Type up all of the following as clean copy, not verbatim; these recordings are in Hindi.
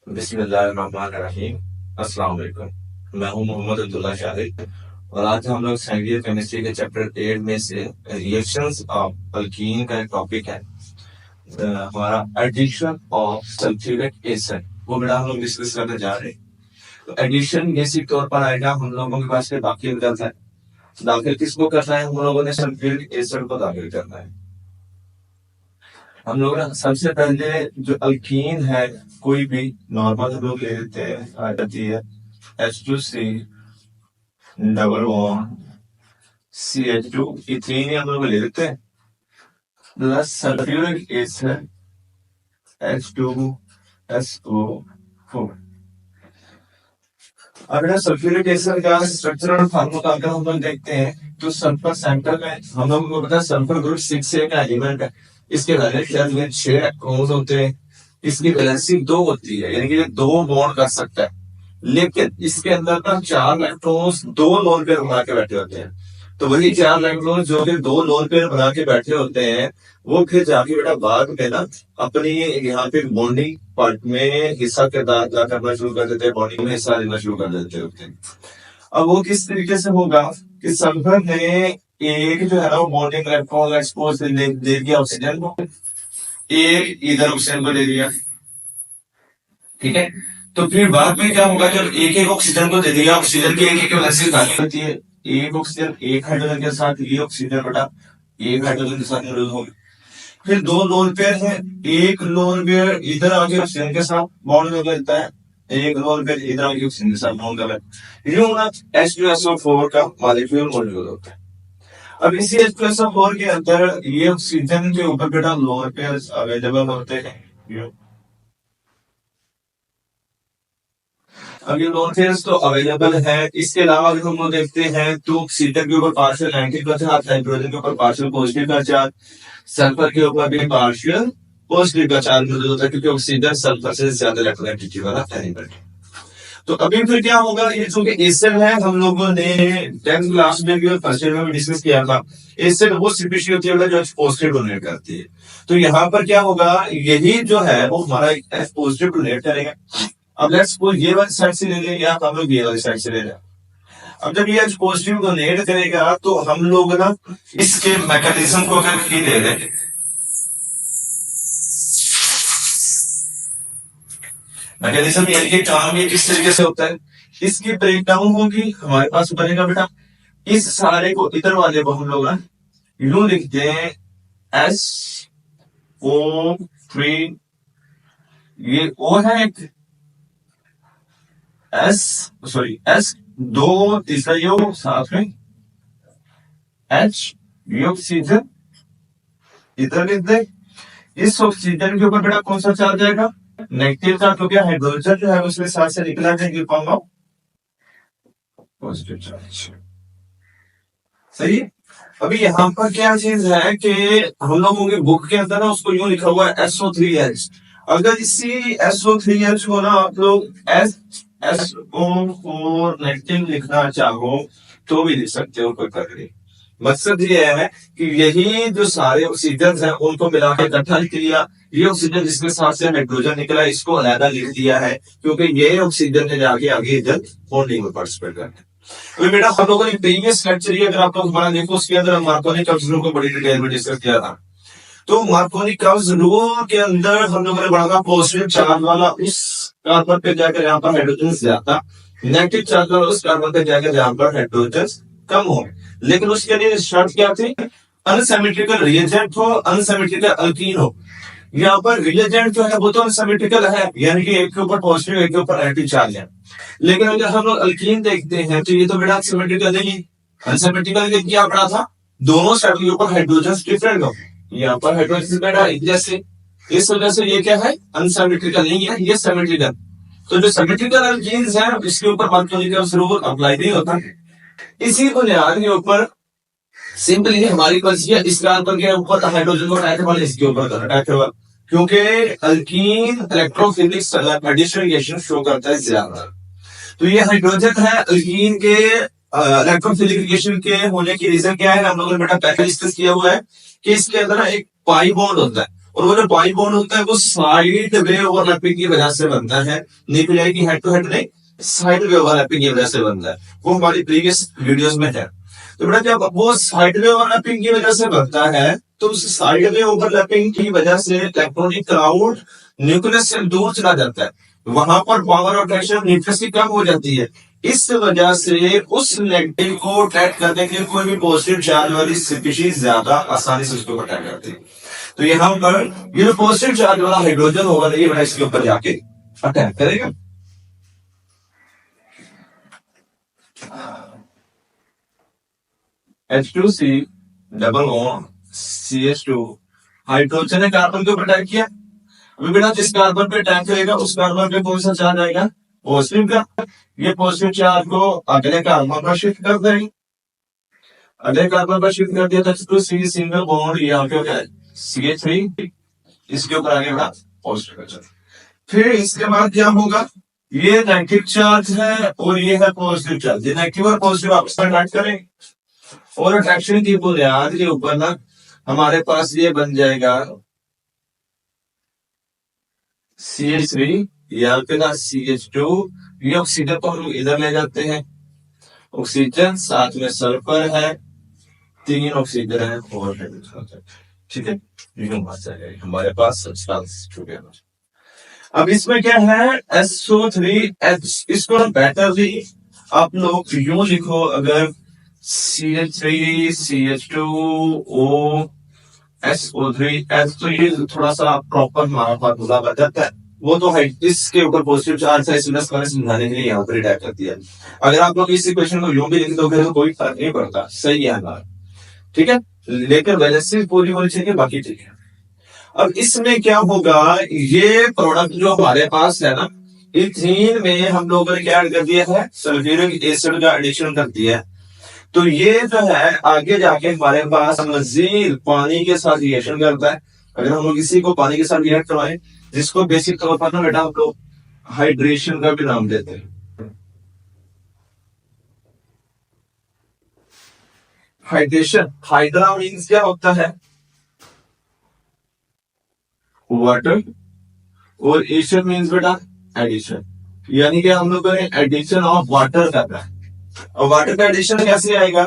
बिस्मिल्लाहिर्रहमानिर्रहीम। अस्सलाम वालेकुम। मैं हूं मोहम्मद अब्दुल्ला शाहिद और आज हम लोग सेकेंड ईयर केमिस्ट्री के चैप्टर 8 में से रिएक्शंस ऑफ अल्कीन का एक टॉपिक है। हमारा एडिशन ऑफ सल्फ्यूरिक एसिड वो बेटा हम लोग डिस्कस करने जा रहे हैं। तो एडिशन बेसिक तौर पर आएगा, हम लोगों के पास दाखिल करता है। दाखिल किसको करना है? हम लोगों ने सल्फ्यूरिक एसिड को दाखिल करना है। हम लोग ना सबसे पहले जो अल्कीन है कोई भी नॉर्मल हम लोग ले लेते हैं, आ जाती है H2C double bond CH2 ethene हम लोग ले लेते हैं प्लस सल्फ्यूरिक एसिड H2SO4। अब बेटा सल्फ्यूरिक एसिड का स्ट्रक्चरल फार्मूला अगर हम लोग देखते हैं तो सल्फर सेंटर में हम लोगों को पता है सल्फर ग्रुप 6A का एलिमेंट है। इसके वैलेंस शेल में 6 इलेक्ट्रॉन्स होते हैं। इसकी वैलेंसी 2 होती है, यानी कि ये 2 बॉन्ड कर सकता है, लेकिन इसके अंदर ना 4 इलेक्ट्रॉन्स 2 लोन पेयर बना के बैठे होते हैं। तो वही 4 इलेक्ट्रॉन जो कि 2 लोन पेयर बना के बैठे होते हैं वो फिर जाके बेटा बाद में ना अपनी यहाँ पे बॉन्डिंग पार्ट में हिस्सा किरदार अदा करना शुरू कर देते हैं, बॉन्डिंग में हिस्सा लेना शुरू कर देते होते हैं। अब वो किस तरीके से होगा कि सल्फर ने एक जो है ना वो बॉन्डिंग इलेक्ट्रॉन एक्सपोज दे दिया ऑक्सीजन को, एक इधर ऑक्सीजन को दे दिया, ठीक है। तो फिर बाद में क्या होगा, जब एक एक ऑक्सीजन को दे दिया, ऑक्सीजन की एक वैलेंसी खाली होती है, एक ऑक्सीजन एक हाइड्रोजन के साथ, ये ऑक्सीजन बेटा एक हाइड्रोजन के साथ मौजूद होगी। फिर 2 लोन पेयर है, एक लोन पेयर इधर आके ऑक्सीजन के साथ बॉन्ड कर लेता है, एक लोन पेयर इधर आके ऑक्सीजन के साथ बॉन्ड कर लेता है। ये होना H2SO4 का मॉलिक्यूल मौजूद होता है। अब इसी H2SO4 के अंदर ये ऑक्सीजन के ऊपर बेटा लोन पेयर अवेलेबल होते हैं। अब ये लोन पेयर्स तो अवेलेबल है। इसके अलावा अगर हम लोग देखते हैं तो ऑक्सीजन के ऊपर पार्शियल नेगेटिव का चार्ज, हाइड्रोजन के ऊपर पार्शियल पॉजिटिव का चार्ज, सल्फर के ऊपर भी पार्शियल पॉजिटिव का चार्ज मौजूद होता है, क्योंकि ऑक्सीजन सल्फर से ज्यादा इलेक्ट्रोनेगेटिविटी वाला एलिमेंट है। तो अभी फिर क्या होगा, ये जो कि एसिड है हम लोगों ने 10th क्लास में भी और फर्स्ट ईयर में भी डिस्कस किया था। एसिड वो स्पीशीज होती है जो पॉजिटिव डोनेट करती है। तो यहाँ पर क्या होगा, यही जो है वो हमारा पॉजिटिव डोनेट करेगा। अब लेट्स सपोज ये वाली साइड से ले लें या हम लोग ये वाली साइड से ले लें। अब जब ये पॉजिटिव डोनेट करेगा तो हम लोग ना इसके मैकेनिज्म को अगर की ले लें, मैकेनिज्म यानी कि काम ये किस तरीके से होता है, इसकी ब्रेकडाउन होगी, हमारे पास बनेगा बेटा इस सारे को, इधर वाले को हम लोग यूं लिखते हैं SO3, ये O है एक S दो तीसरा यो साथ में H, ये ऑक्सीजन इधर लिख दे। इस ऑक्सीजन के ऊपर बेटा कौन सा चार्ज आएगा, नेगेटिव चार्ज, क्योंकि हाइड्रोजन जो है उसके साथ से निकला है फॉर्म ऑफ पॉजिटिव चार्ज। सही है। अभी यहाँ पर क्या चीज है कि हम लोगों की बुक के अंदर ना उसको यूं लिखा हुआ है SO3H। अगर इसी SO3H को ना आप लोग SO4 नेगेटिव लिखना चाहो तो भी लिख सकते हो, कोई फर्क नहीं। मकसद ये है कि यही जो सारे ऑक्सीजन हैं उनको मिला के इकट्ठा लिख लिया, ये ऑक्सीजन जिसके साथ से हाइड्रोजन निकला इसको अलग लिख दिया है, क्योंकि ये ऑक्सीजन ने जाके आगे इधर बॉन्डिंग में पार्टिसिपेट करना है। अभी बेटा हम लोगों ने प्रीवियस लेक्चर ये अगर आप लोग हमारा देखो उसके अंदर मार्कोनी कर्व्स को बड़ी डिटेल में डिस्कस किया था। तो मार्कोनी कर्व्स रूल के अंदर हम लोगों ने पढ़ा था पॉजिटिव चार्ज वाला उस कार्बन पे जाकर यहाँ पर हाइड्रोजन ज्यादा, नेगेटिव चार्ज वाला उस कार्बन पे जाकर जहाँ पर हाइड्रोजन कम हो। लेकिन उसके लिए शर्त क्या थी, अनसिमेट्रिकल रिएजेंट हो, अनसिमेट्रिकल अल्कीन हो। यहाँ पर रिएजेंट जो है वो तो अनसिमेट्रिकल है, यानी कि एक के ऊपर पॉजिटिव एक के ऊपर नेगेटिव चार्ज है। लेकिन अगर हम लोग अल्कीन देखते हैं तो ये तो बेटा सिमेट्रिकल नहीं, अनसिमेट्रिकल क्या पड़ा था, दोनों साइड के ऊपर हाइड्रोजन डिफरेंट हो, यहाँ पर हाइड्रोजन बेटा जैसे, इस वजह से ये क्या है अनसिमेट्रिकल नहीं है, ये सिमेट्रिकल। तो जो सिमेट्रिकल अल्कीन्स हैं इसके ऊपर मार्कोनी कर्व्स रूल अप्लाई नहीं होता। इसी बुनियाद के ऊपर सिंपली हमारी कंसीडर इस कार्बन के ऊपर हाइड्रोजन को अटैच करना, इसके ऊपर अटैच करना, क्योंकि alkene electrophilic addition reaction show करता है ज्यादा। तो ये हाइड्रोजन है अल्कीन के इलेक्ट्रोफिलिक रिएक्शन के होने की रीजन क्या है, हम लोगों ने बेटा पहले डिस्कस किया हुआ है कि इसके अंदर एक पाई बॉन्ड होता है और वो जो बाई बॉन्ड होता है वो साइड वे ओवरलैपिंग की वजह से बनता है, न्यूक्लियाई की हेड टू हेड नहीं, साइड वे ओवरलैपिंग की वजह से बनता है। वो हमारी प्रीवियस वीडियोस में है। तो बेटा जब वो साइड वे ओवरलैपिंग की वजह से बनता है तो उस साइड वे ओवरलैपिंग की वजह से इलेक्ट्रॉनिक क्राउड न्यूक्लियस से दूर चला जाता है, वहां पर पावर और टेंशन न्यूक्लियस की कम हो जाती है। इस वजह से उस नेगेटिव को अटैक करने के लिए कोई भी पॉजिटिव चार्ज वाली स्पीशीज ज्यादा आसानी से उसको अटैक करती है। तो यहाँ पर ये जो पॉजिटिव चार्ज वाला हाइड्रोजन होगा ये बड़ा इसके ऊपर जाके अटैक करेगा। H2C double bond CH2 hydrogen ने कार्बन के ऊपर अटैक किया। अभी बेटा जिस कार्बन पे अटैक करेगा उस कार्बन पे कौन सा चार्ज आएगा, पॉजिटिव का। ये पॉजिटिव चार्ज को अगले कार्बन पर शिफ्ट कर देंगे, अगले कार्बन पर शिफ्ट कर दिया तो H2C सिंगल बॉन्ड यहाँ पे हो गया CH3, इसके ऊपर आगे बढ़ा पॉजिटिव चार्ज। फिर इसके बाद क्या होगा, ये नेगेटिव चार्ज है और ये है पॉजिटिव चार्ज, ये नेगेटिव और पॉजिटिव आपस में अटैक करेंगे और अट्रैक्शन की बुनियाद के ऊपर ना हमारे पास ये बन जाएगा CH3 यहाँ पे ना CH2, ये ऑक्सीजन को हम लोग इधर ले जाते हैं, ऑक्सीजन साथ में सल्फर है, 3 ऑक्सीजन है और हाइड्रोजन, ठीक है। हमारे पास सब्सटेंस टुगेदर। अब इसमें क्या है SO3H, इसको बेटरली आप लोग यूं लिखो, अगर CH3 CH2O SO3H, तो ये थोड़ा सा प्रॉपर हमारा फार्मूला बन जाता है। वो तो है इसके ऊपर पॉजिटिव चार्ज है, इसलिए मैंने समझाने के लिए यहाँ पर अटैक कर दिया। अगर आप लोग इस इक्वेशन को यूं भी लिख दोगे तो कोई फर्क नहीं पड़ता, सही है हमारा, ठीक है। लेकिन वैलेंसी पूरी होनी चाहिए, बाकी ठीक है। अब इसमें क्या होगा, ये प्रोडक्ट जो हमारे पास है ना, इथीन में हम लोगों ने क्या कर दिया है, सल्फ्यूरिक एसिड का एडिशन कर दिया है। तो ये जो है आगे जाके हमारे पास मजीद पानी के साथ रिएक्शन करता है। अगर हम लोग इसी को पानी के साथ रिएक्ट करवाएं, जिसको बेसिक तौर पर ना बेटा हम लोग हाइड्रेशन का भी नाम देते हैं। हाइड्रेशन, हाइड्रा मीन्स क्या होता है, वाटर, और एशन मीन्स बेटा एडिशन, यानी कि हम लोगों ने एडिशन ऑफ वाटर करना है। और वाटर का एडिशन कैसे आएगा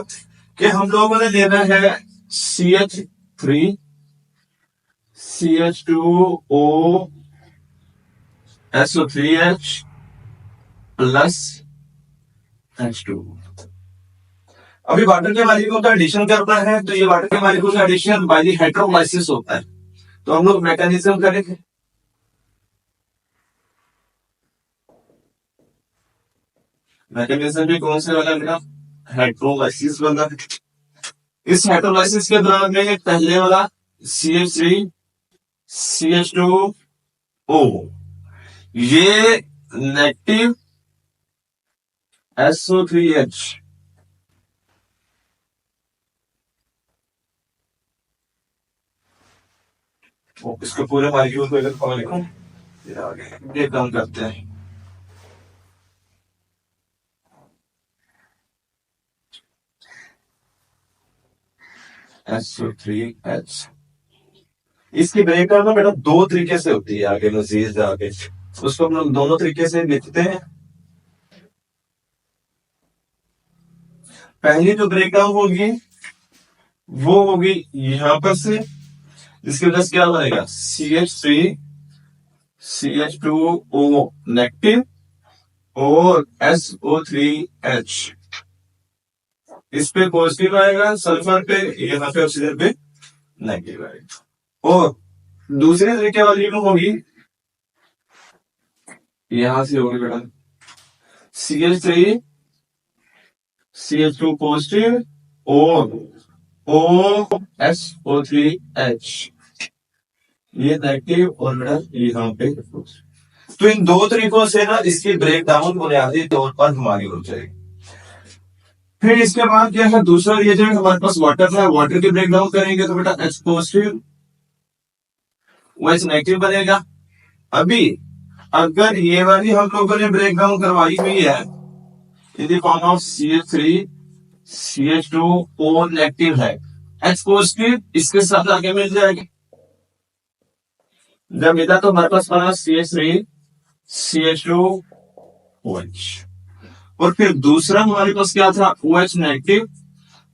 कि हम लोगों ने लेना है CH3 CH2O SO3H plus H2। अभी वाटर के मॉलिक्यूल का एडिशन करना है, तो ये वाटर के मॉलिक्यूल का एडिशन बाय द हाइड्रोलाइसिस होता है। तो हम लोग मैकेनिज्म करेंगे, मैकेनिज्म भी कौन से वाला बेटा, हाइड्रोलाइसिस वाला। इस हाइड्रोलाइसिस के दौरान में पहले वाला CH3 CH2O, ये नेगेटिव SO3H, इसके पूरे मॉलिक्यूल को अगर लिखूं, ये काम करते हैं। SO3H, इसकी ब्रेकडाउन ना बेटा 2 तरीके से होती है, आगे मजीद आगे उसको हम लोग दोनों तरीके से लिखते हैं। पहली जो ब्रेकडाउन होगी वो होगी यहां पर से, जिसकी वजह से क्या बनेगा CH3 CH2O नेगेटिव और SO3H, इस पे पॉजिटिव आएगा, सल्फर पे यहाँ पे ऑक्सीजन पे नेगेटिव आएगा। और दूसरे तरीके वाली होगी यहां से होगी बेटा CH3 CH2 पॉजिटिव और OSO3H, ये नेगेटिव और बेटा यहाँ पे। तो इन 2 तरीकों से ना इसकी ब्रेकडाउन बुनियादी तौर पर हमारी हो जाएगी। फिर इसके बाद क्या है, दूसरा रिएजेंट हमारे पास वाटर है, वाटर की ब्रेकडाउन करेंगे तो बेटा H पॉजिटिव H नेगेटिव बनेगा। अभी अगर ये वाली हम लोगों ने ब्रेकडाउन करवाई हुई है in the form of CH3 CH2O negative है, H पॉजिटिव इसके साथ आगे मिल जाएगी, जब मिला तो हमारे पास बना CH3 CH2 OH। और फिर दूसरा हमारे पास क्या था, OH नेगेटिव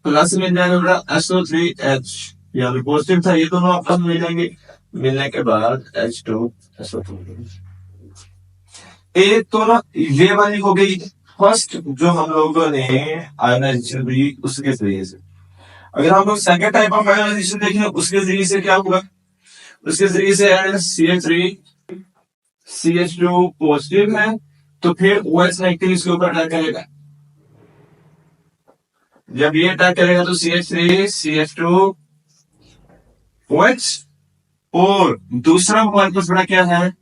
प्लस मिल जाएगा बेटा SO3H, यहाँ पॉजिटिव था, ये दोनों आपस में मिलेंगे, मिलने के बाद H2SO2। एक तो ना ये वाली हो गई फर्स्ट जो हम लोगों ने आयोनाइजेशन भी उसके जरिए से। अगर हम लोग सेकंड टाइप ऑफ आयोनाइजेशन देखें उसके जरिए से क्या होगा, उसके जरिए से CH3 CH2 पॉजिटिव है तो फिर OH नेगेटिव इसके ऊपर अटैक करेगा। जब ये अटैक करेगा तो CH3 CH2 OH, और दूसरा हमारे पास बड़ा क्या है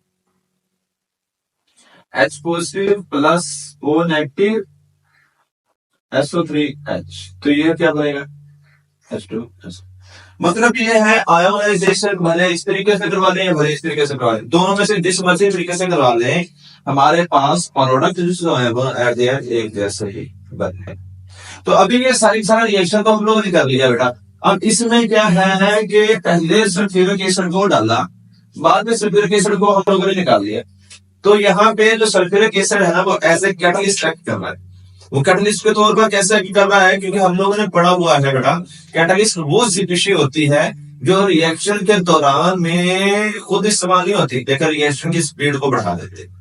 H positive plus O negative SO3H, तो ये क्या बनेगा H2SO। मतलब ये है आयोनाइजेशन भले इस तरीके से करवा लें या भले इस तरीके से करवा लें, दोनों में से जिस मर्जी तरीके से करवा लें हमारे पास प्रोडक्ट जो है वो एक जैसे ही बने। तो अभी ये सारा रिएक्शन तो हम लोगों ने कर लिया बेटा। अब इसमें क्या है कि पहले सल्फ्यूरिक एसिड को डाला, बाद में सल्फ्यूरिक एसिड को हम लोगों ने निकाल लिया। तो यहाँ पे जो सल्फ्यूरिक एसिड है ना वो एज ए कैटलिस्ट एक्ट कर रहा है। वो कैटलिस्ट के तौर पर कैसे एक्ट कर रहा है, क्योंकि हम लोगों ने पढ़ा हुआ है बेटा कैटलिस्ट वो स्पीशी होती है जो रिएक्शन के दौरान में खुद इस्तेमाल नहीं होती लेकिन रिएक्शन की स्पीड को बढ़ा देते।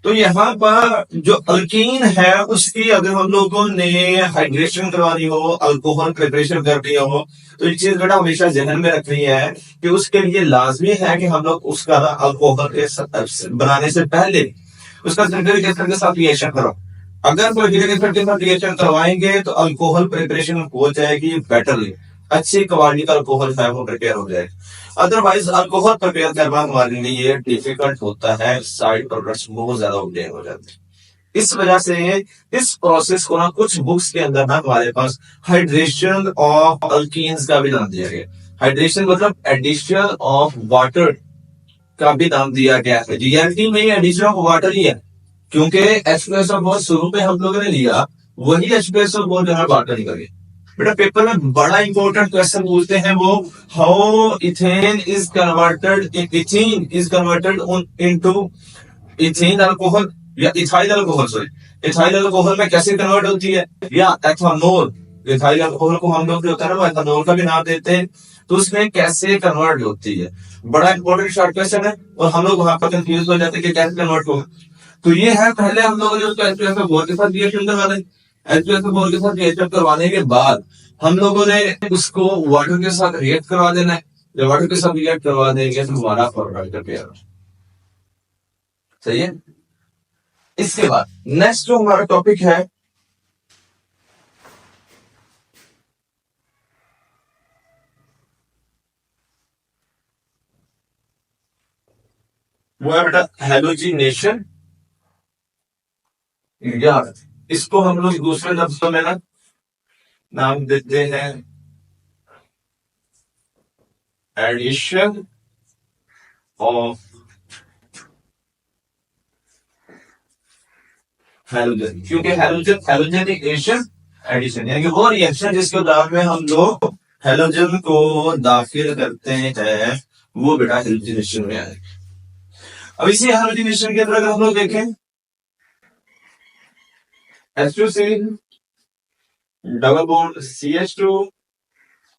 तो यहाँ पर जो अल्कीन है उसकी अगर हम लोगों ने हाइड्रेशन करवानी हो, अल्कोहल प्रिपरेशन करनी हो, तो ये चीज बेटा हमेशा जहन में रखनी है कि उसके लिए लाजमी है कि हम लोग उसका अल्कोहल के बनाने से पहले उसका सल्फ्यूरिक एसिड के साथ रिएक्शन करो। अगर सल्फ्यूरिक एसिड के साथ रिएक्शन करवाएंगे तो अल्कोहल प्रिपरेशन हो जाएगी बेटरली, अच्छी क्वालिटी का अल्कोहल है वो प्रिपेयर हो जाएगा। अदरवाइज अल्कोहल प्रिपेयर करना हमारे लिए डिफिकल्ट होता है, साइड प्रोडक्ट्स बहुत ज्यादा ऑब्टेन हो जाते हैं। इस वजह से इस प्रोसेस को ना कुछ बुक्स के अंदर ना हमारे पास हाइड्रेशन ऑफ अल्कीन्स का भी नाम दिया गया। हाइड्रेशन मतलब एडिशन ऑफ वाटर का भी नाम दिया गया है। रियलिटी में एडिशन ऑफ वाटर ही है, क्योंकि H2SO4 शुरू में हम लोगों ने लिया वही H2SO4 जो है वाटर निकल गया। बेटा पेपर में बड़ा इंपॉर्टेंट क्वेश्चन पूछते हैं वो, how ethane is converted ethene is converted into ethane alcohol या ethyl alcohol, sorry ethyl alcohol में कैसे कन्वर्ट होती है, या एथनॉल, इथाइल अल्कोहल को हम लोग जो होता है ना वो एथनॉल का भी नाम देते हैं, तो उसमें कैसे कन्वर्ट होती है। बड़ा इंपॉर्टेंट शॉर्ट क्वेश्चन है और हम लोग वहां पर कंफ्यूज हो जाते हैं कि कैसे कन्वर्ट होगा। तो ये है पहले हम लोग जो H2SO4 के साथ रिएक्शन करवा दें, H2SO4 के साथ रिएक्शन करवाने के बाद हम लोगों ने उसको वाटर के साथ रिएक्ट करवा देना है। जब वाटर के साथ रिएक्ट करवा देंगे तो हमारा प्रोडक्ट प्रिपेयर हो। सही है। इसके बाद नेक्स्ट जो हमारा टॉपिक है वो है बेटा हैलोजिनेशन, या इसको हम लोग दूसरे लफ्जों में ना नाम देते हैं एडिशन ऑफ हैलोजन, क्योंकि हैलोजेनिक एडिशन यानी कि वो रिएक्शन जिसके दौरान में हम लोग हैलोजन को दाखिल करते हैं वो बेटा हैलोजिनेशन में आएगा। अब इसी हैलोजिनेशन के अंदर अगर हम लोग देखें H2C double bond CH2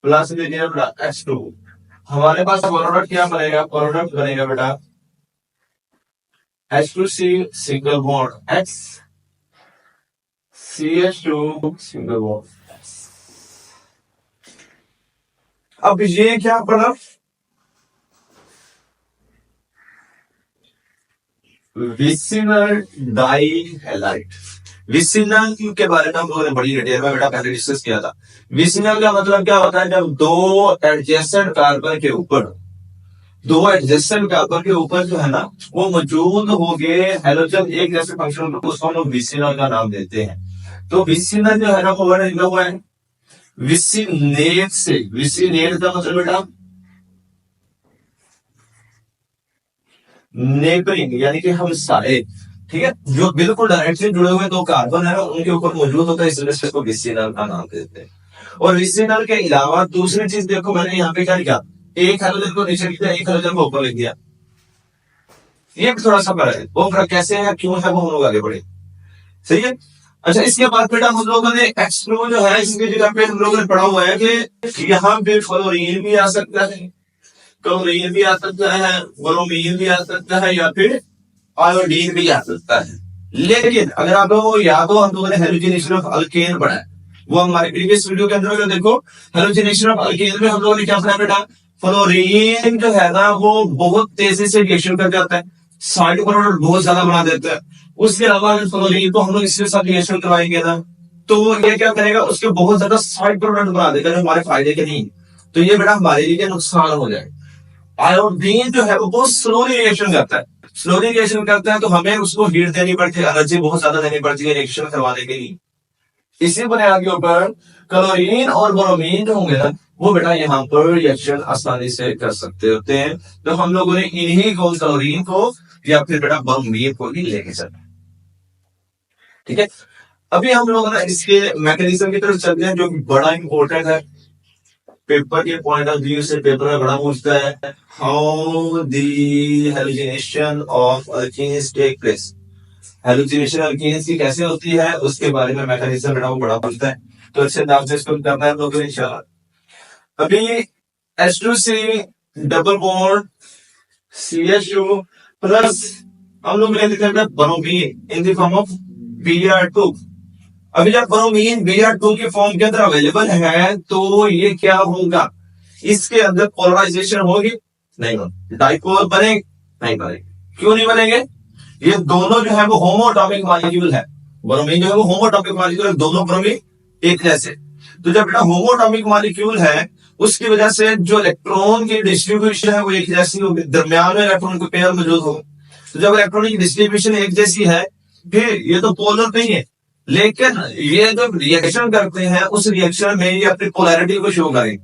plus H2, हमारे पास प्रोडक्ट क्या बनेगा, प्रोडक्ट बनेगा बेटा H2C single bond X CH2 single bond X। अब ये क्या बना, विसिनल डाइहैलाइड। विसिनल के बारे में हम लोगों ने बड़ी डिटेल में बेटा पहले डिस्कस किया था। विसिनल का मतलब क्या होता है, जब दो एडजेसेंट कार्बन के ऊपर जो है ना वो मौजूद हो गए हैलोजन एक जैसे फंक्शन, उसको हम लोग विसिनल का नाम देते हैं। तो विसिनल जो है ना वो वर्ड लिखा हुआ है विसिनेट से। विसिनेट का मतलब बेटा नेबरिंग यानी कि हम सारे, ठीक है, जो बिल्कुल डायरेक्टली जुड़े हुए दो कार्बन है उनके ऊपर मौजूद होता है, इसलिए इसको विसिनल का नाम देते हैं। और विसिनल के अलावा दूसरी चीज देखो मैंने यहाँ पे क्या लिखा, एक हैलोजन को नीचे लिख दिया, एक हैलोजन को ऊपर लिख दिया। ये भी थोड़ा सा फर्क है, वो फर्क कैसे है क्यों है वो हम लोग आगे बढ़े। सही है। अच्छा, इसके बाद बेटा हम लोगों ने एक्सप्लो जो है इसकी जगह पे हम लोगों ने पढ़ा हुआ है कि यहाँ पे फ्लोरीन भी आ सकता है, क्लोरीन भी आ सकता है, ब्रोमीन भी आ सकता है, या फिर आयोडीन भी आ सकता है। लेकिन अगर आप लोगों को याद हो, हम लोगों ने हेलोजिनेशन ऑफ अल्केन पढ़ा है, वो हमारे प्रीवियस वीडियो के अंदर अगर देखो, हेलोजिनेशन ऑफ अल्केन में हम लोगों ने क्या पढ़ा बेटा, फ्लोरीन जो है ना वो बहुत तेजी से रिएक्शन कर जाता है, साइड प्रोडक्ट बहुत ज्यादा बना देता है। उसके अलावा अगर फ्लोरीन को हम लोग इसके साथ रिएक्शन करवाएंगे ना, तो ये क्या करेगा, उसके बहुत ज्यादा साइड प्रोडक्ट बना देगा जो हमारे फायदे के नहीं। तो ये बेटा हमारे लिए नुकसान हो जाए। आयोडीन जो है वो बहुत स्लोली रिएक्शन करता है, स्लोली रिएक्शन करता है, तो हमें उसको हीट देनी पड़ती है, एनर्जी बहुत ज्यादा देनी पड़ती है रिएक्शन करवाने के लिए। इसी बुनियाद के ऊपर क्लोरीन और ब्रोमीन जो होंगे ना, वो बेटा यहाँ पर रिएक्शन आसानी से कर सकते होते हैं। तो हम लोगों ने इन्हीं को, क्लोरीन को या फिर बेटा ब्रोमीन को ही लेके चलना। ठीक है, अभी हम लोग ना इसके मैकेनिज्म की तरफ चलते हैं, जो बड़ा इंपॉर्टेंट है पेपर के पॉइंट ऑफ व्यू से। पेपर में बड़ा पूछता है, how the halogenation of alkenes take place. Halogenation alkenes की कैसे होती है उसके बारे में मैकेनिज्म बेटा वो बड़ा पूछता है, तो अच्छे नाम से इसको करना है हम लोगों ने इंशाल्लाह। अभी H2C double bond CH2 plus हम लोग ले लेते हैं bromine in the form of Br2। अभी जब ब्रोमीन Br2 के फॉर्म के अंदर अवेलेबल है तो ये क्या होगा, इसके अंदर पोलराइजेशन होगी, नहीं होगी, डाइपोल बनेंगे, नहीं बनेंगे। क्यों नहीं बनेंगे, ये दोनों जो है वो होमोटॉपिक मॉलिक्यूल है, ब्रोमीन जो है वो होमोटॉपिक मॉलिक्यूल है, दोनों ब्रोमीन एक जैसे। तो जब बेटा होमोटॉपिक मॉलिक्यूल है उसकी वजह से जो इलेक्ट्रॉन की डिस्ट्रीब्यूशन है वो एक जैसी होगी, दरमियान में इलेक्ट्रॉन को पेयर मौजूद हो। तो जब इलेक्ट्रॉन की डिस्ट्रीब्यूशन एक जैसी है, फिर ये तो पोलर नहीं है, लेकिन ये जो रिएक्शन करते हैं उस रिएक्शन में ये अपनी पोलैरिटी को शो करेंगे।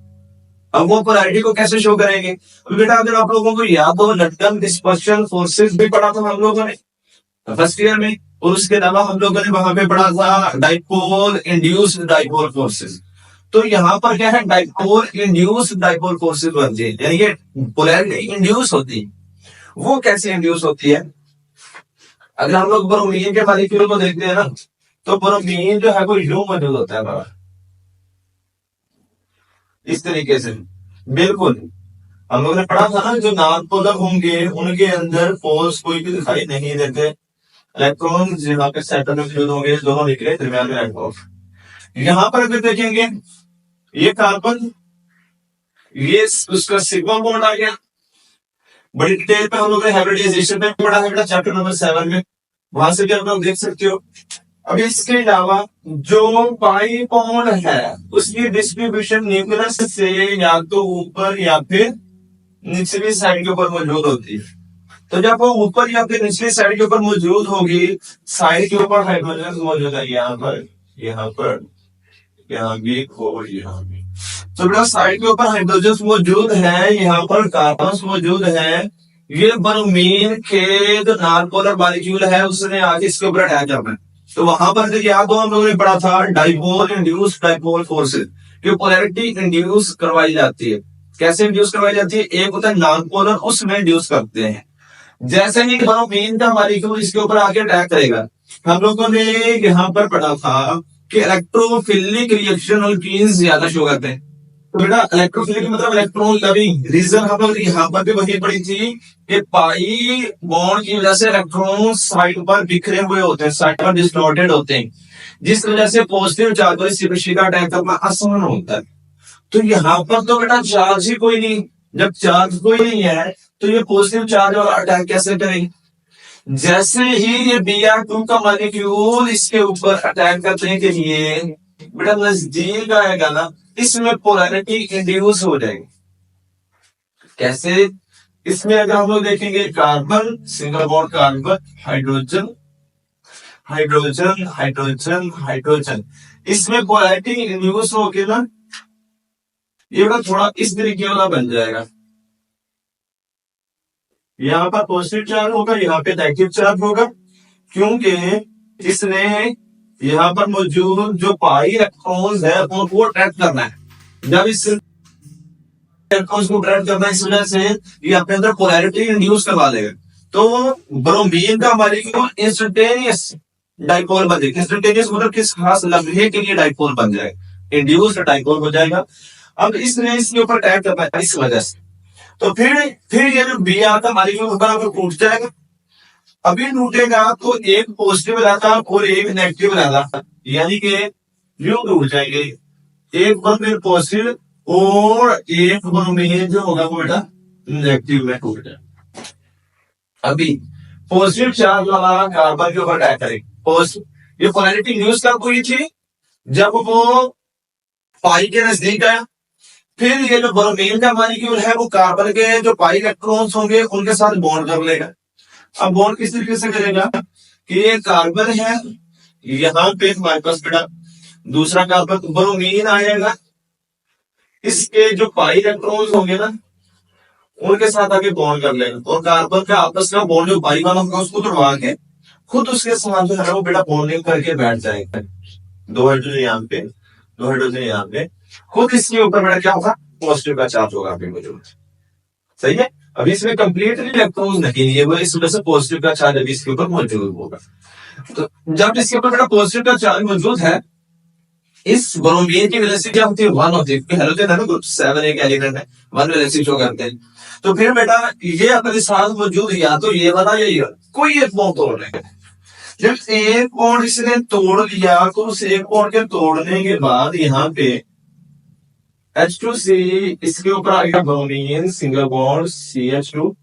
अब वो पोलैरिटी को कैसे शो करेंगे, अब बेटा अगर आप लोगों को याद हो, लटकन डिस्पर्शन फोर्सेस भी पढ़ा था हम लोगों ने फर्स्ट ईयर में, और उसके अलावा हम लोगों ने वहां पे पढ़ा था डाइपोल इंड्यूस्ड डाइपोल फोर्सेस। तो यहाँ पर क्या है, डाइपोल इंड्यूस्ड डाइपोल फोर्सेस बनती है, यानी ये पोलैरिटी इंड्यूस होती है। वो कैसे इंड्यूस होती है, अगर हम लोग ब्रोमीन के मॉलिक्यूल को देखते हैं ना, तो ब्रोमीन जो है वो यूं मौजूद होता है बाहर, इस तरीके से बिल्कुल। हम लोगों ने पढ़ा था ना, जो नॉन पोलर होंगे उनके अंदर पोल्स कोई भी दिखाई नहीं देते, इलेक्ट्रॉन यहाँ पे सेंटर में मौजूद होंगे, दोनों निकले दरमियान में इलेक्ट्रॉन। यहाँ पर अगर देखेंगे ये कार्बन, ये उसका सिग्मा बॉन्ड आ गया। बड़ी डिटेल पे हम लोग हाइब्रिडाइजेशन में पढ़ा है बेटा चैप्टर नंबर 7 में, वहां से भी आप लोग देख सकते हो। अब इसके अलावा जो पाई बॉन्ड है उसकी डिस्ट्रीब्यूशन न्यूक्लियस से या तो ऊपर या फिर निचली साइड के ऊपर मौजूद होती है। तो जब वो ऊपर या फिर निचली साइड के ऊपर मौजूद होगी, साइड के ऊपर हाइड्रोजन मौजूद है, यहाँ पर, यहाँ पर, यहाँ भी और यहाँ भी। तो बेटा साइड के ऊपर हाइड्रोजन मौजूद है, यहाँ पर कार्बन मौजूद है। ये ब्रोमीन के जो नॉन पोलर मॉलिक्यूल है उसने आगे इसके ऊपर अटैक करना है। तो वहां पर जो याद हो हम लोगों ने पढ़ा था डाइपोल इंड्यूस डाइपोल फोर्सेस, जो पोलैरिटी इंड्यूस करवाई जाती है। कैसे इंड्यूस करवाई जाती है, एक होता है नॉन पोलर, उसमें इंड्यूस करते हैं। जैसे ही ब्रोमीन का मॉलिक्यूल इसके ऊपर आके अटैक करेगा, हम लोगों ने यहाँ पर पढ़ा था कि इलेक्ट्रोफिलिक रिएक्शन अल्कीन्स ज्यादा शो करते हैं। तो बेटा इलेक्ट्रोफिलिक मतलब इलेक्ट्रॉन लविंग, रीजन हम लोग यहाँ पर भी वही पढ़ी थी कि पाई बॉन्ड की वजह से इलेक्ट्रॉन साइड पर बिखरे हुए होते हैं, साइड पर डिस्टॉर्टेड होते हैं, जिस वजह से पॉजिटिव चार्ज पर सिमेट्री का अटैक करना आसान होता है। तो यहाँ पर तो बेटा चार्ज ही कोई नहीं, जब चार्ज कोई नहीं है तो ये पॉजिटिव चार्ज वाला अटैक कैसे करेंगे। जैसे ही ये Br2 का मॉलिक्यूल इसके ऊपर अटैक करने के लिए बेटा नजदीक आएगा ना, इसमें पोलैरिटी इंड्यूस हो जाएगी। कैसे, इसमें अगर हम लोग देखेंगे carbon single bond carbon, hydrogen hydrogen hydrogen hydrogen, इसमें पोलैरिटी इंड्यूस होके ना ये बेटा थोड़ा इस तरीके वाला बन जाएगा। यहाँ पर पॉजिटिव चार्ज होगा, यहाँ पे नेगेटिव चार्ज होगा, क्योंकि इसने यहाँ पर मौजूद जो पाई इलेक्ट्रॉन्स है उनको अट्रैक्ट करना है। जब इस इलेक्ट्रॉन्स को अट्रैक्ट करना है, इस वजह से ये अपने अंदर पोलैरिटी इंड्यूस करवा देगा। तो ब्रोमीन का मॉलिक्यूल इंस्टेंटेनियस डाइपोल बन जाएगा। इंस्टेंटेनियस मतलब किस खास लम्हे के लिए डाइपोल बन जाएगा, इंड्यूस्ड डाइपोल हो जाएगा। अब इसने इसके ऊपर अटैक करना है इस वजह से, तो फिर ये जो बी आता मॉलिक्यूल ऊपर आकर टूट जाएगा। अभी टूटेगा तो एक पॉजिटिव रहता और एक नेगेटिव रहता, यानी कि यूं टूट जाएंगे, एक ब्रोमीन पॉजिटिव और एक ब्रोमीन जो होगा वो बेटा नेगेटिव में टूट जाएगा। अभी पॉजिटिव चार्ज वाला कार्बन के ऊपर अटैक करेगा, पॉजिटिव ये पोलैरिटी न्यूज कब हुई थी, जब वो पाई के नजदीक आया। फिर ये जो ब्रोमीन का मॉलिक्यूल है वो कार्बन के जो पाई इलेक्ट्रॉन्स होंगे उनके साथ बॉन्ड कर लेगा। अब बॉन्ड किस तरीके से करेगा कि ये कार्बन है, यहाँ पे हमारे पास बेटा दूसरा कार्बन ब्रोमीन आएगा, इसके जो पाई इलेक्ट्रॉन्स होंगे ना उनके साथ आके बॉन्ड कर लेगा, और कार्बन का आपस का बॉन्ड जो पाई वाला होगा उसको तोड़वा के खुद उसके साथ जो है वो बेटा बॉन्डिंग करके बैठ जाएगा। दो हाइड्रोजन यहाँ पे, दो हाइड्रोजन यहाँ पे, खुद इसके ऊपर बेटा क्या होगा, पॉजिटिव का चार्ज होगा आपके मौजूद। सही है। अभी इसमें कंप्लीटली इलेक्ट्रॉन्स नहीं है, वो इस वजह से पॉजिटिव का चार्ज अभी इसके ऊपर मौजूद होगा। तो जब इसके ऊपर बेटा पॉजिटिव का चार्ज मौजूद है, इस ब्रोमीन की वैलेंसी क्या होती है, वन होती है। हेलोजन है ना, ग्रुप 7 एक एलिमेंट है, वन वैलेंसी शो करते हैं। तो फिर बेटा ये अपने साथ मौजूद या तो ये वाला या ये कोई एक बॉन्ड तोड़ लेंगे। जब एक बॉन्ड इसने तोड़ लिया तो उस एक बॉन्ड के तोड़ने के बाद यहाँ पे H2C, इसके ऊपर आ गया ब्रोमीन सिंगल बॉन्ड CH2।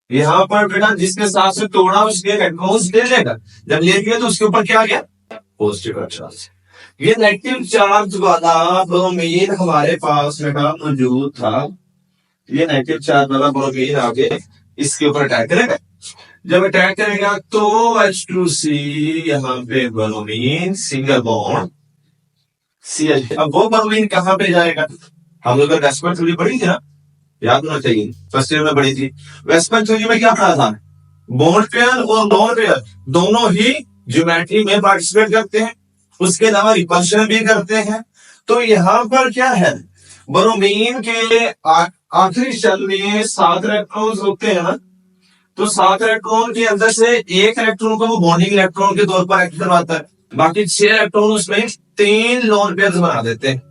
यहाँ पर बेटा जिसके साथ से तोड़ा उसके इलेक्ट्रॉन्स ले लेगा, जब ले लिया तो उसके ऊपर क्या आ गया, पॉजिटिव का चार्ज। ये नेगेटिव चार्ज वाला ब्रोमीन हमारे पास बेटा मौजूद था, ये नेगेटिव चार्ज वाला ब्रोमीन आगे इसके ऊपर अटैक करेगा। जब अटैक करेगा तो H2C यहाँ पे ब्रोमीन सिंगल बॉन्ड CH। अब वो ब्रोमीन कहाँ पे जाएगा, हम लोग वेस्टर्न थ्योरी पढ़ी थी ना, याद होना चाहिए, फर्स्ट ईयर में पढ़ी थी। वेस्टर्न थ्योरी में क्या पढ़ा था, बॉन्ड पेयर और लोन पेयर दोनों ही ज्योमेट्री में पार्टिसिपेट करते हैं, उसके अलावा रिपल्शन भी करते हैं। तो यहाँ पर क्या है, ब्रोमीन के आखिरी शेल में 7 इलेक्ट्रॉन्स होते हैं ना, तो 7 इलेक्ट्रॉन के अंदर से एक इलेक्ट्रॉन को वो बॉन्डिंग इलेक्ट्रॉन के तौर पर एक्ट करवाता है, बाकी 6 इलेक्ट्रॉन उसमें 3 लोन पेयर बना देते हैं।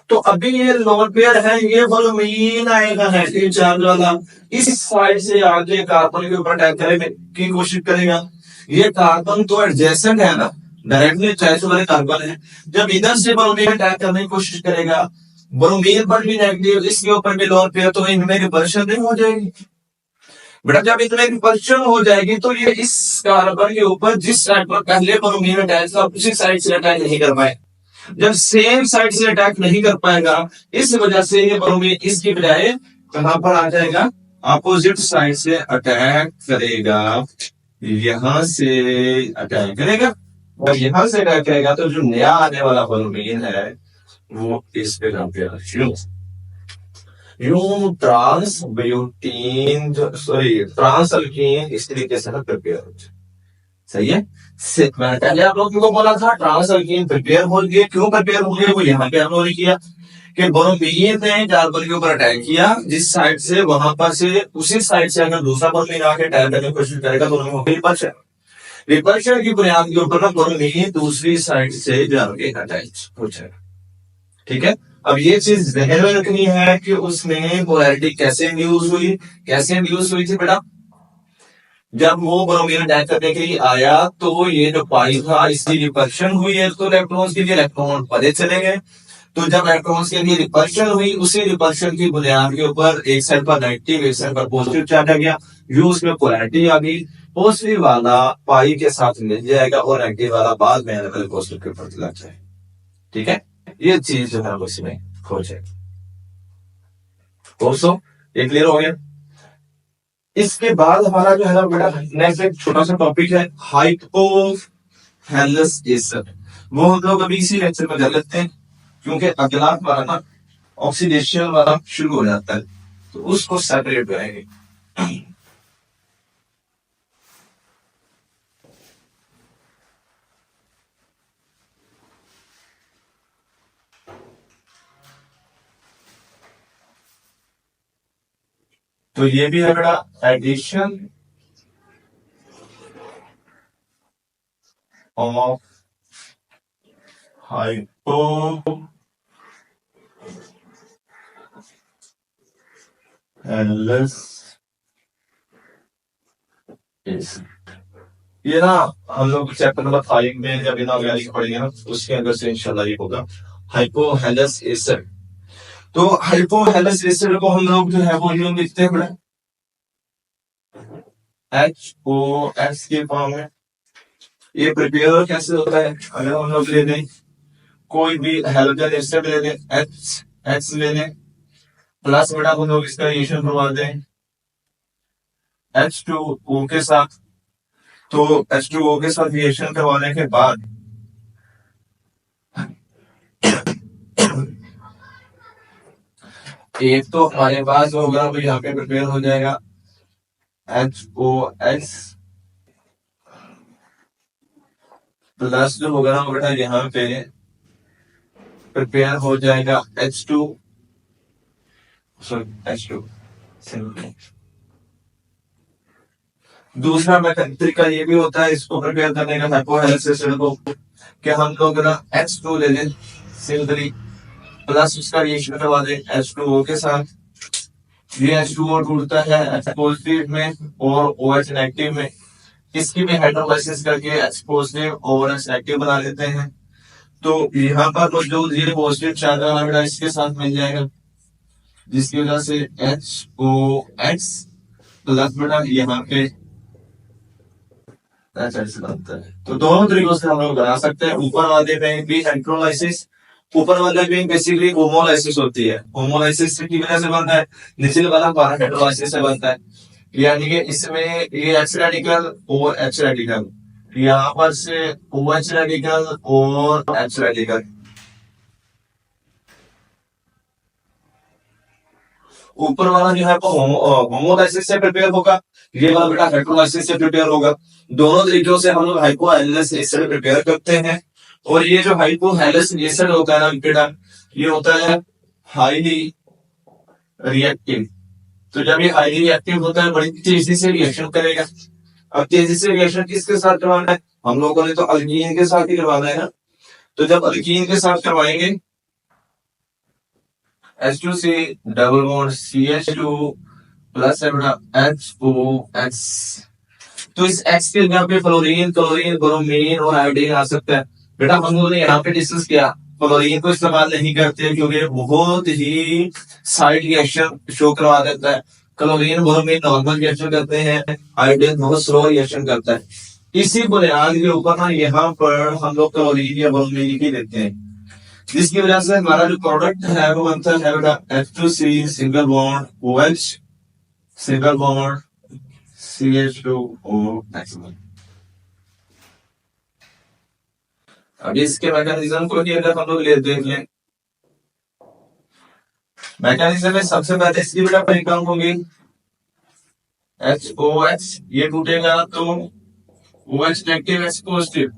तो अभी ये लोन पेयर है, ये ब्रोमीन आएगा नेगेटिव चार्ज वाला, इस साइड से आगे कार्बन के ऊपर अटैक करने की कोशिश करेगा। ये कार्बन तो एडजेसेंट है ना, डायरेक्टली चॉइस वाले कार्बन है। जब इधर से ब्रोमीन अटैक करने की कोशिश करेगा, ब्रोमीन पर भी नेगेटिव, इसके ऊपर भी लोन पेयर, तो इनमें रिपल्शन नहीं हो जाएगी बेटा। जब इनमें रिपल्शन हो जाएगी तो ये इस कार्बन के ऊपर जिस साइड पर पहले ब्रोमीन अटैक था उसी साइड से अटैक नहीं कर पाए। जब सेम साइड से अटैक नहीं कर पाएगा, इस वजह से ये ब्रोमीन इसकी बजाय कहां पर आ जाएगा, अपोजिट साइड से अटैक करेगा, यहां से अटैक करेगा। और यहां से अटैक करेगा तो जो नया आने वाला ब्रोमीन है वो इस पे कंपेयर यूं trans butene, sorry trans alkene, इस तरीके से प्रिपेयर हो जाए। सही है। मैंने पहले आप लोगों को बोला था ट्रांस अल्कीन प्रिपेयर हो गए, क्यों प्रिपेयर हो गए वो यहाँ पे हम लोगों ने किया कि ब्रोमीन ने कार्बन के ऊपर अटैक किया जिस साइड से, वहां पर से उसी साइड से अगर दूसरा ब्रोमीन आके अटैक करने की कोशिश करेगा तो उनमें होगी रिपल्शन। रिपल्शन की बुनियाद के ऊपर ना ब्रोमीन दूसरी साइड से जाके अटैच हो जाएगा। ठीक है। अब ये चीज ध्यान में रखनी है कि उसमें पोलैरिटी कैसे इंड्यूस हुई, कैसे इंड्यूस हुई थी बेटा, जब वो ब्रोमीन अटैक करने के लिए आया तो ये जो पाई था इसकी रिपल्शन हुई है, तो इलेक्ट्रॉन्स के लिए इलेक्ट्रॉन परे चले गए। तो जब इलेक्ट्रॉन्स के लिए रिपल्शन हुई, उसी रिपल्शन की बुनियाद के ऊपर एक साइड पर नेगेटिव एक साइड पर पॉजिटिव चार्ज आ गया, यू उसमें पोलैरिटी आ गई, पॉजिटिव वाला पाई के साथ मिल जाएगा और नेगेटिव वाला बाद में आने वाले पॉजिटिव के ऊपर लग जाएगा। ठीक है, ये चीज जो है उसमें हो जाएगी। दोस्तों ये क्लियर हो गया। इसके बाद हमारा जो है ना बेटा नेक्स्ट एक छोटा सा टॉपिक है हाइपोहेलस एस्टर, वो हम लोग अभी इसी लेक्चर में कर लेते हैं क्योंकि अगला हमारा ना ऑक्सीडेशन वाला शुरू हो जाता है, तो उसको सेपरेट करेंगे। तो ये भी है बेटा एडिशन ऑफ हाइपो एलएस ये ना हम लोग चैप्टर नंबर 5 में जब इनऑर्गेनिक पढ़ेंगे ना उसके अंदर से इंशाल्लाह ये होगा हाइपोहेलस एसिड। तो हाइपोहेलस एसिड को हम लोग जो है वो यूं लिखते हैं बेटा HOS के फॉर्म में। ये प्रिपेयर कैसे होता है, अगर हम लोग ले लें कोई भी हेलोजन एसिड ले लें H ले लें प्लस बेटा हम लोग इसका रिएक्शन करवा दें H2O के साथ। तो H2O के साथ रिएक्शन करवाने के बाद एक तो हमारे पास होगा वो यहाँ पे प्रिपेयर हो जाएगा HOS प्लस जो होगा ना बेटा यहाँ पे प्रिपेयर हो जाएगा H2 सिंपल। दूसरा तरीका ये भी होता है इसको प्रिपेयर करने का हाइपोहेलस एसिड को कि हम लोग ना H2 ले लें सिंपली प्लस उसका रिएक्शन करवा दें H2O के साथ। ये H2O टूटता है H पॉजिटिव में और OH नेगेटिव में, इसकी भी हाइड्रोलाइसिस करके H पॉजिटिव और OH नेगेटिव बना लेते हैं। तो यहाँ पर तो जो ये पॉजिटिव चार्ज वाला इसके साथ मिल जाएगा जिसकी वजह से HOX प्लस बेटा यहाँ पे बनता है। तो दोनों तरीकों से हम लोग बना सकते हैं। ऊपर वाले में भी हाइड्रोलाइसिस, ऊपर वाले में बेसिकली होमोलाइसिस होती है। होमोलाइसिस की वजह से बनता है, निचले वाला हमारा हाइड्रोलाइसिस से बनता है। यानी कि इसमें ये H रेडिकल और H रेडिकल, यहाँ पर से OH रेडिकल और H रेडिकल। ऊपर वाला जो है वो होमोलाइसिस से प्रिपेयर होगा, ये वाला बेटा हाइड्रोलाइसिस से प्रिपेयर होगा। दोनों तरीकों से हम लोग हाइपोहेलस एसिड प्रिपेयर करते हैं। और ये जो हाइपोहेलस एसिड होता है ना बेटा ये होता है हाईली रिएक्टिव। तो जब ये हाईली रिएक्टिव होता है बड़ी तेजी से रिएक्शन करेगा। अब तेजी से रिएक्शन किसके साथ करवाना है, हम लोगों ने तो अल्कीन के साथ ही करवाना है ना। तो जब अल्कीन के साथ करवाएंगे H2C double bond CH2 plus है बेटा HOX। तो इस X के जगह पे फ्लोरीन ब्रोमीन और आयोडीन आ सकता है। बेटा हम लोगों ने यहाँ पे डिस्कस किया फ्लोरीन को इस्तेमाल नहीं करते क्योंकि बहुत ही साइड रिएक्शन शो करवा देता है। क्लोरीन ब्रोमीन नॉर्मल रिएक्शन करते हैं, आयोडीन बहुत स्लो रिएक्शन करता है। इसी बुनियाद के ऊपर ना यहाँ पर हम लोग क्लोरीन या ब्रोमीन ही देते हैं, जिसकी वजह से हमारा जो प्रोडक्ट है वो बनता है बेटा H2C single bond OH single bond CH2O maximum. अब इसके मैकेनिज्म को ही अगर हम लोग देख लें, मैकेनिज्म में सबसे पहले इसकी बेटा परिक्रम होगी HOH, ये टूटेगा तो OH नेगेटिव H पॉजिटिव।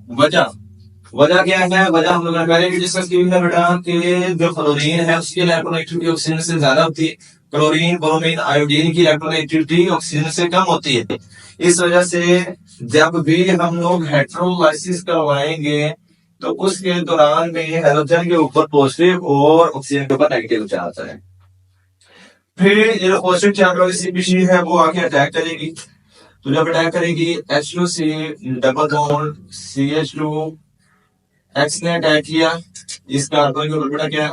वजह क्या है, वजह हम लोग ने पहले भी डिस्कस की है बेटा कि जो क्लोरीन है उसकी इलेक्ट्रोनेगेटिविटी ऑक्सीजन से ज्यादा होती है। क्लोरीन ब्रोमीन आयोडीन की इलेक्ट्रोनेगेटिविटी ऑक्सीजन से कम होती है। इस वजह से जब भी हम लोग हाइड्रोलाइसिस करवाएंगे तो उसके दौरान में हेलोजन के ऊपर पॉजिटिव और ऑक्सीजन के ऊपर नेगेटिव चार्ज आता है। फिर जो पॉजिटिव चार्ज वाली स्पीशीज है वो आके अटैक करेगी। तो जब अटैक करेगी H2C double bond CH2 X ने अटैक किया, इस कार्बन के ऊपर बेटा क्या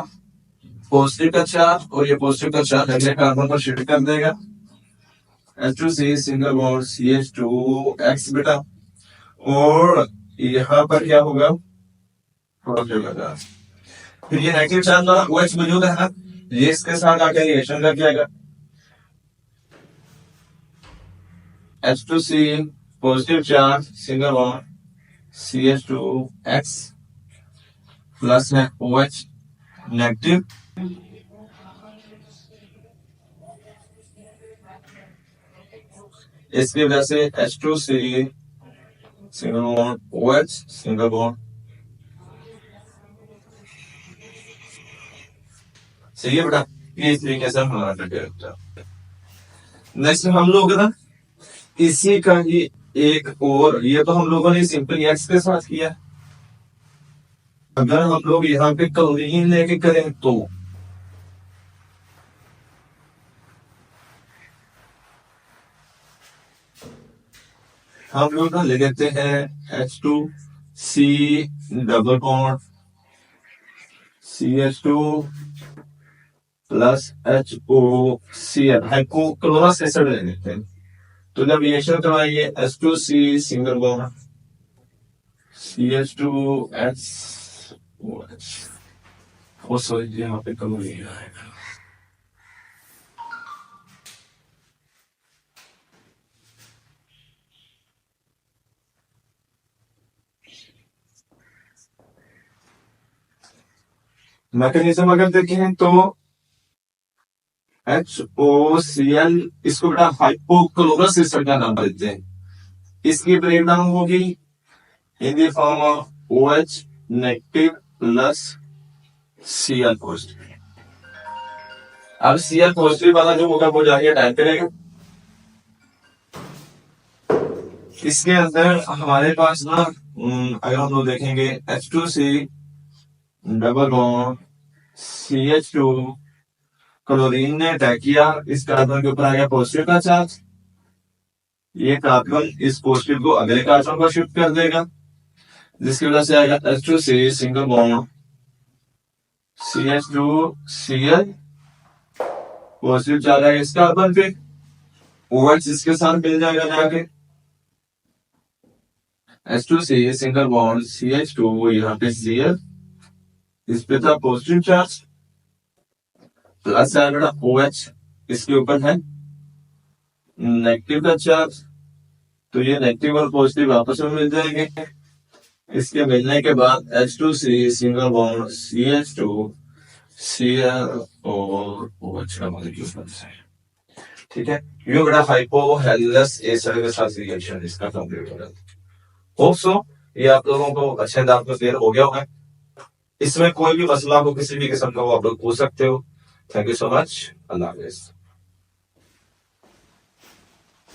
पॉजिटिव का चार्ज और ये पॉजिटिव का चार्ज अगले कार्बन पर शिफ्ट कर देगा H2C सिंगल बॉन्ड CH2X बेटा। और यहाँ पर क्या होगा फिर ये नेगेटिव चार्ज वाला OH मौजूद है ना, ये इसके साथ आकर रिएक्शन कर जाएगा H2C positive charge single bond CH2X plus है OH नेगेटिव। इसकी वजह से H2C single bond OH single bond, सही है बेटा। ये इस तरीके से हमारा प्रिपेयर होता है। नेक्स्ट हम लोग ना इसी का ही एक और, ये तो हम लोगों ने सिंपल एक्स के साथ किया। अगर हम लोग यहाँ पे क्लोरीन लेके करें तो हम लोग ना ले लेते हैं H2C double bond CH2 plus HOCl hypochlorous acid ले लेते हैं। तो जब रिएक्शन करवाएंगे H2C सिंगल बॉन्ड CH2SOH, ओ सॉरी यहाँ पे क्लोरीन आएगा। मैकेनिज्म अगर देखें तो HOCl इसको बेटा हाइपोक्लोरस एसिड का नाम देते हैं। इसकी ब्रेकडाउन होगी in the form of OH negative plus Cl positive. अब Cl पॉजिटिव वाला जो होगा वो जाके अटैक करेगा। इसके अंदर हमारे पास ना अगर हम लोग देखेंगे H2C double bond CH2 chlorine ने अटैक किया, इस कार्बन के ऊपर आ गया पॉजिटिव का चार्ज। ये कार्बन इस पॉजिटिव को अगले कार्बन पर शिफ्ट कर देगा, जिसकी वजह से आएगा H2C single bond CH2Cl positive charge आएगा इस कार्बन पे, OH इसके साथ मिल जाएगा जाके H2C सिंगल बॉन्ड CH2 यहाँ पे Cl, इस पे था पॉजिटिव चार्ज प्लस आएगा OH इसके ऊपर है नेगेटिव का चार्ज। तो ये नेगेटिव और पॉजिटिव आपस में मिल जाएंगे। इसके मिलने के बाद H2C single bond CH2 Cl और OH का मॉलिक्यूल बनता है। ठीक है, ये बड़ा हाइपोहेलस एसिड के साथ रिएक्शन इसका कंप्लीट हो जाता है। होप सो ये आप लोगों को अच्छे अंदाज में क्लियर हो गया होगा। इसमें कोई भी मसला हो किसी भी किस्म का हो आप लोग पूछ सकते हो। Thank you so much. अल्लाह हाफिज़।